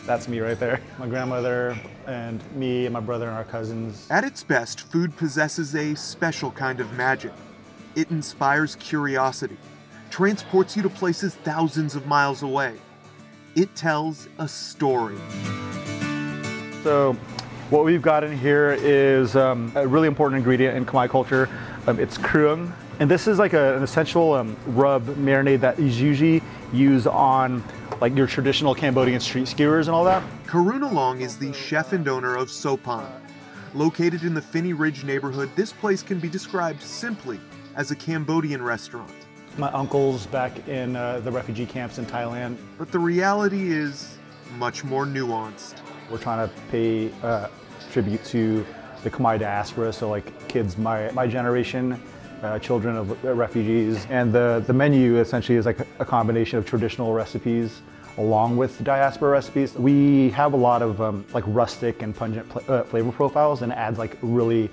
That's me right there. My grandmother and me and my brother and our cousins. At its best, food possesses a special kind of magic. It inspires curiosity, transports you to places thousands of miles away. It tells a story. So what we've got in here is a really important ingredient in Khmer culture. It's krung. And this is like an essential rub marinade that is usually used on like your traditional Cambodian street skewers and all that. Karuna Long is the chef and owner of Sophon. Located in the Phinney Ridge neighborhood, this place can be described simply as a Cambodian restaurant. My uncle's back in the refugee camps in Thailand. But the reality is much more nuanced. We're trying to pay tribute to the Khmer diaspora, so like kids my generation, children of refugees. And the menu essentially is like a combination of traditional recipes along with diaspora recipes. We have a lot of like rustic and pungent flavor profiles, and it adds like really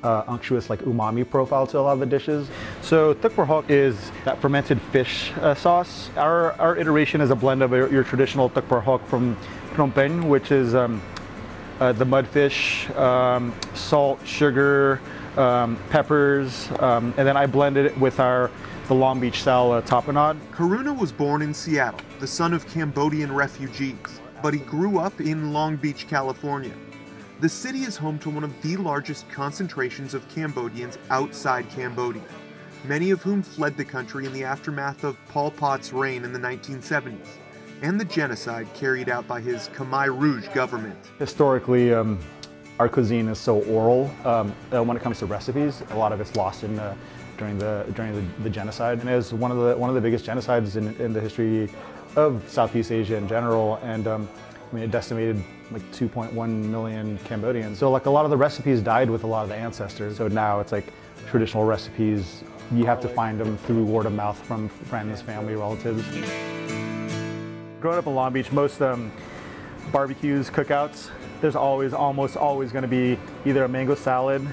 unctuous like umami profile to a lot of the dishes. So tuk hok is that fermented fish sauce. Our iteration is a blend of your traditional tuk hok from Phnom Penh, which is the mudfish, salt, sugar, peppers, and then I blended it with the Long Beach style tapenade. Karuna was born in Seattle, the son of Cambodian refugees, but he grew up in Long Beach, California. The city is home to one of the largest concentrations of Cambodians outside Cambodia, many of whom fled the country in the aftermath of Pol Pot's reign in the 1970s, and the genocide carried out by his Khmer Rouge government. Historically, our cuisine is so oral. When it comes to recipes, a lot of it's lost during the genocide, and it's one of the biggest genocides in the history of Southeast Asia in general. And I mean, it decimated like 2.1 million Cambodians. So like a lot of the recipes died with a lot of the ancestors. So now it's like traditional recipes, you have to find them through word of mouth from friends, family, relatives. Growing up in Long Beach, most barbecues, cookouts, there's almost always going to be either a mango salad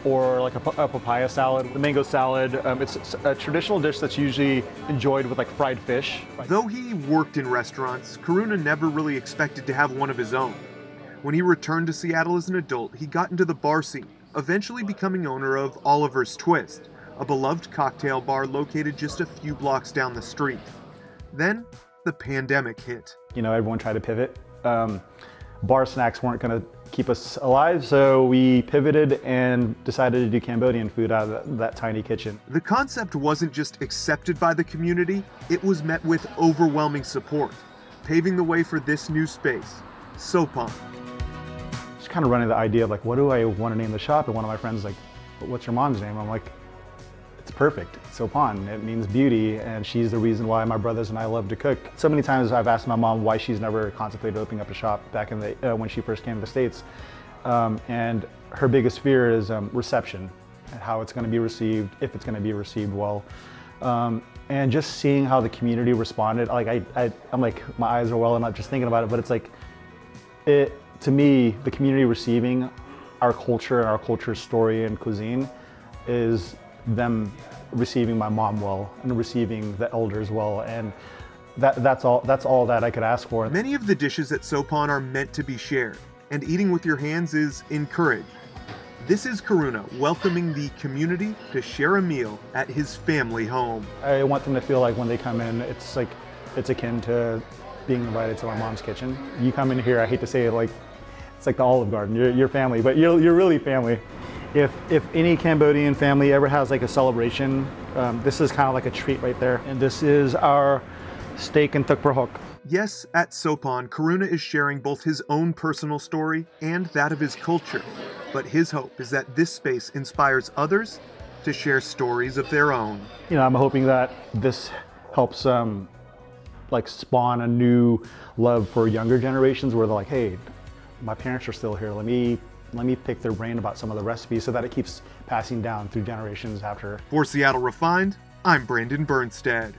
or like a papaya salad. The mango salad, it's a traditional dish that's usually enjoyed with like fried fish. Though he worked in restaurants, Karuna never really expected to have one of his own. When he returned to Seattle as an adult, he got into the bar scene, eventually becoming owner of Oliver's Twist, a beloved cocktail bar located just a few blocks down the street. Then, the pandemic hit. You know, everyone tried to pivot. Bar snacks weren't going to keep us alive, so we pivoted and decided to do Cambodian food out of that tiny kitchen. The concept wasn't just accepted by the community, it was met with overwhelming support, paving the way for this new space, Sophon. Just kind of running the idea of like, what do I want to name the shop? And one of my friends was like, what's your mom's name? I'm like, it's perfect, Sophon. It means beauty, and she's the reason why my brothers and I love to cook. So many times I've asked my mom why she's never contemplated opening up a shop back in the when she first came to the States. And her biggest fear is reception, and how it's going to be received, if it's going to be received well. And just seeing how the community responded, like I'm like, my eyes are welling up just thinking about it, but it's like, to me, the community receiving our culture and our culture story and cuisine is them receiving my mom well and receiving the elders well, and that's all that I could ask for. Many of the dishes at Sophon are meant to be shared, and eating with your hands is encouraged. This is Karuna welcoming the community to share a meal at his family home. I want them to feel like when they come in, it's akin to being invited to my mom's kitchen. You come in here, I hate to say it, like it's like the Olive Garden. You're family, but you're really family. If any Cambodian family ever has like a celebration, this is kind of like a treat right there. And this is our steak and tuk hok. Yes, at Sophon, Karuna is sharing both his own personal story and that of his culture. But his hope is that this space inspires others to share stories of their own. You know, I'm hoping that this helps like spawn a new love for younger generations where they're like, hey, my parents are still here. Let me pick their brain about some of the recipes so that it keeps passing down through generations after. For Seattle Refined, I'm Brandon Bernstead.